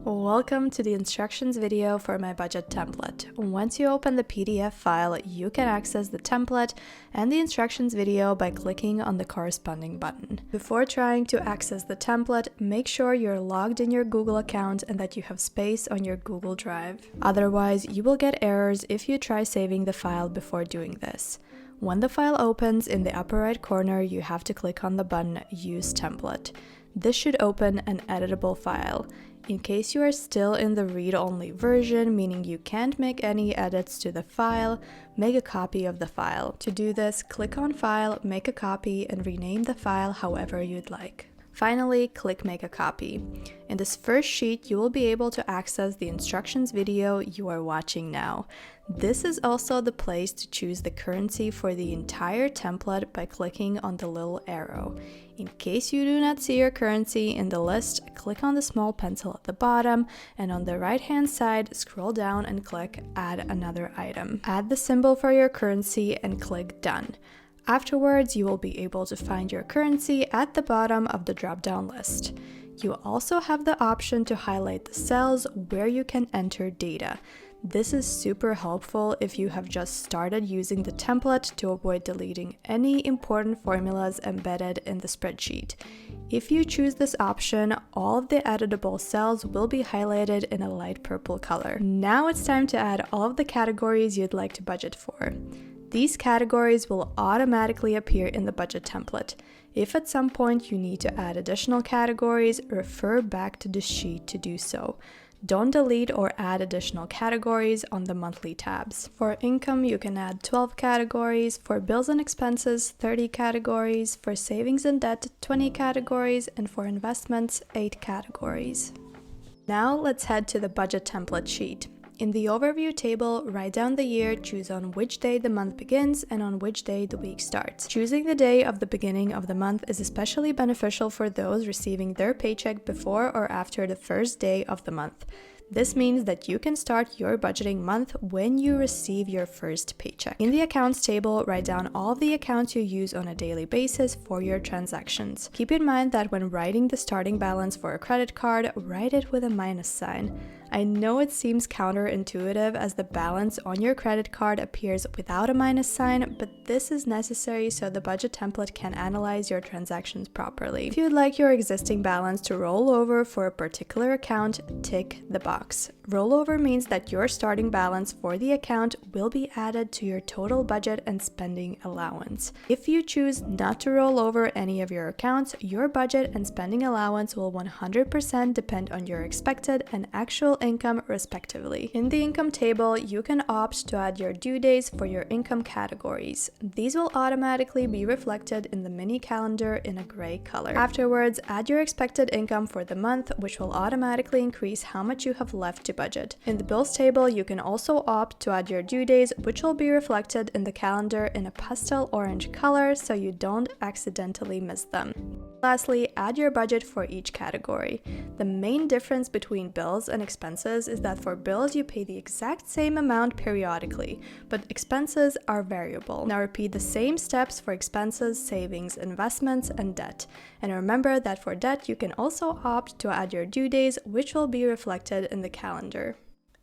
Welcome to the instructions video for my budget template. Once you open the PDF file, you can access the template and the instructions video by clicking on the corresponding button. Before trying to access the template, make sure you're logged in your Google account and that you have space on your Google Drive. Otherwise, you will get errors if you try saving the file before doing this. When the file opens, in the upper right corner, you have to click on the button Use Template. This should open an editable file. In case you are still in the read-only version, meaning you can't make any edits to the file, make a copy of the file. To do this, click on File, Make a Copy, and rename the file however you'd like. Finally, click Make a Copy. In this first sheet, you will be able to access the instructions video you are watching now. This is also the place to choose the currency for the entire template by clicking on the little arrow. In case you do not see your currency in the list, click on the small pencil at the bottom, and on the right-hand side, scroll down and click Add Another Item. Add the symbol for your currency and click Done. Afterwards, you will be able to find your currency at the bottom of the drop-down list. You also have the option to highlight the cells where you can enter data. This is super helpful if you have just started using the template to avoid deleting any important formulas embedded in the spreadsheet. If you choose this option, all of the editable cells will be highlighted in a light purple color. Now it's time to add all of the categories you'd like to budget for. These categories will automatically appear in the budget template. If at some point you need to add additional categories, refer back to the sheet to do so. Don't delete or add additional categories on the monthly tabs. For income, you can add 12 categories, for bills and expenses, 30 categories, for savings and debt, 20 categories, and for investments, 8 categories. Now let's head to the budget template sheet. In the overview table, write down the year, choose on which day the month begins and on which day the week starts. Choosing the day of the beginning of the month is especially beneficial for those receiving their paycheck before or after the first day of the month. This means that you can start your budgeting month when you receive your first paycheck. In the accounts table, write down all of the accounts you use on a daily basis for your transactions. Keep in mind that when writing the starting balance for a credit card, write it with a minus sign. I know it seems counterintuitive as the balance on your credit card appears without a minus sign, but this is necessary so the budget template can analyze your transactions properly. If you'd like your existing balance to roll over for a particular account, tick the box. Rollover means that your starting balance for the account will be added to your total budget and spending allowance. If you choose not to roll over any of your accounts, your budget and spending allowance will 100% depend on your expected and actual income respectively. In the income table, you can opt to add your due days for your income categories. These will automatically be reflected in the mini calendar in a gray color. Afterwards, add your expected income for the month, which will automatically increase how much you have left to budget. In the bills table, you can also opt to add your due days, which will be reflected in the calendar in a pastel orange color so you don't accidentally miss them. Lastly, add your budget for each category. The main difference between bills and expenses is that for bills you pay the exact same amount periodically, but expenses are variable. Now repeat the same steps for expenses, savings, investments, and debt. And remember that for debt you can also opt to add your due days, which will be reflected in the calendar.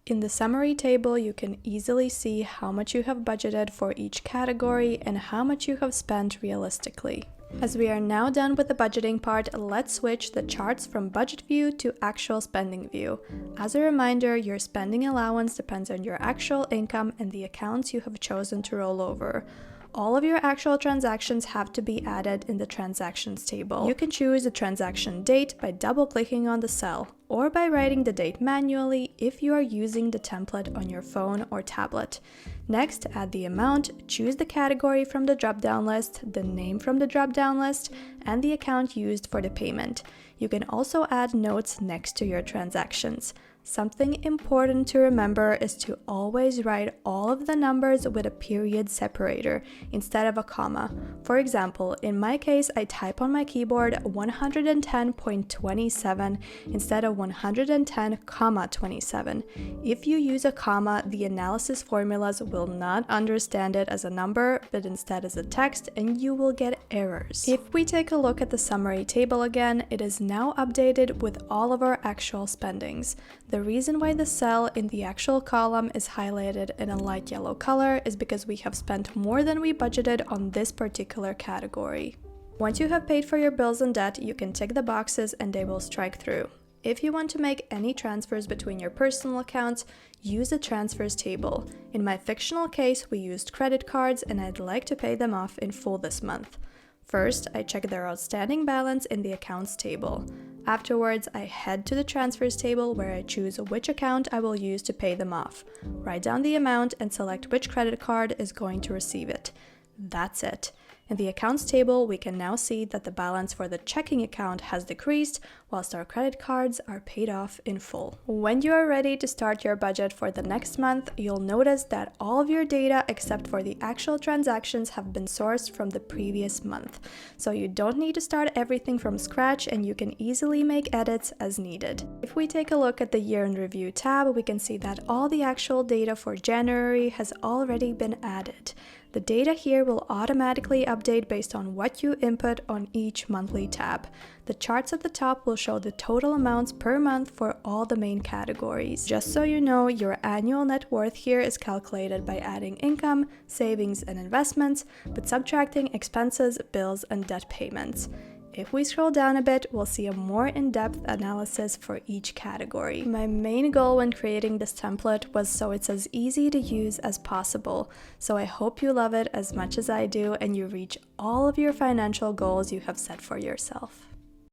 In the summary table, you can easily see how much you have budgeted for each category and how much you have spent realistically. As we are now done with the budgeting part, let's switch the charts from budget view to actual spending view. As a reminder, your spending allowance depends on your actual income and the accounts you have chosen to roll over. All of your actual transactions have to be added in the transactions table. You can choose the transaction date by double-clicking on the cell, or by writing the date manually if you are using the template on your phone or tablet. Next, add the amount, choose the category from the drop-down list, the name from the drop-down list, and the account used for the payment. You can also add notes next to your transactions. Something important to remember is to always write all of the numbers with a period separator instead of a comma. For example, in my case, I type on my keyboard 110.27 instead of 110.27. If you use a comma, the analysis formulas will not understand it as a number, but instead as a text, and you will get errors. If we take a look at the summary table again, it is now updated with all of our actual spendings. The reason why the cell in the actual column is highlighted in a light yellow color is because we have spent more than we budgeted on this particular category. Once you have paid for your bills and debt, you can tick the boxes and they will strike through. If you want to make any transfers between your personal accounts, use the transfers table. In my fictional case, we used credit cards and I'd like to pay them off in full this month. First, I check their outstanding balance in the accounts table. Afterwards, I head to the transfers table where I choose which account I will use to pay them off. Write down the amount and select which credit card is going to receive it. That's it. In the accounts table, we can now see that the balance for the checking account has decreased, whilst our credit cards are paid off in full. When you are ready to start your budget for the next month, you'll notice that all of your data except for the actual transactions have been sourced from the previous month. So you don't need to start everything from scratch and you can easily make edits as needed. If we take a look at the Year in Review tab, we can see that all the actual data for January has already been added. The data here will automatically update based on what you input on each monthly tab. The charts at the top will show the total amounts per month for all the main categories. Just so you know, your annual net worth here is calculated by adding income, savings, and investments, but subtracting expenses, bills, and debt payments. If we scroll down a bit, we'll see a more in-depth analysis for each category. My main goal when creating this template was so it's as easy to use as possible. So I hope you love it as much as I do and you reach all of your financial goals you have set for yourself.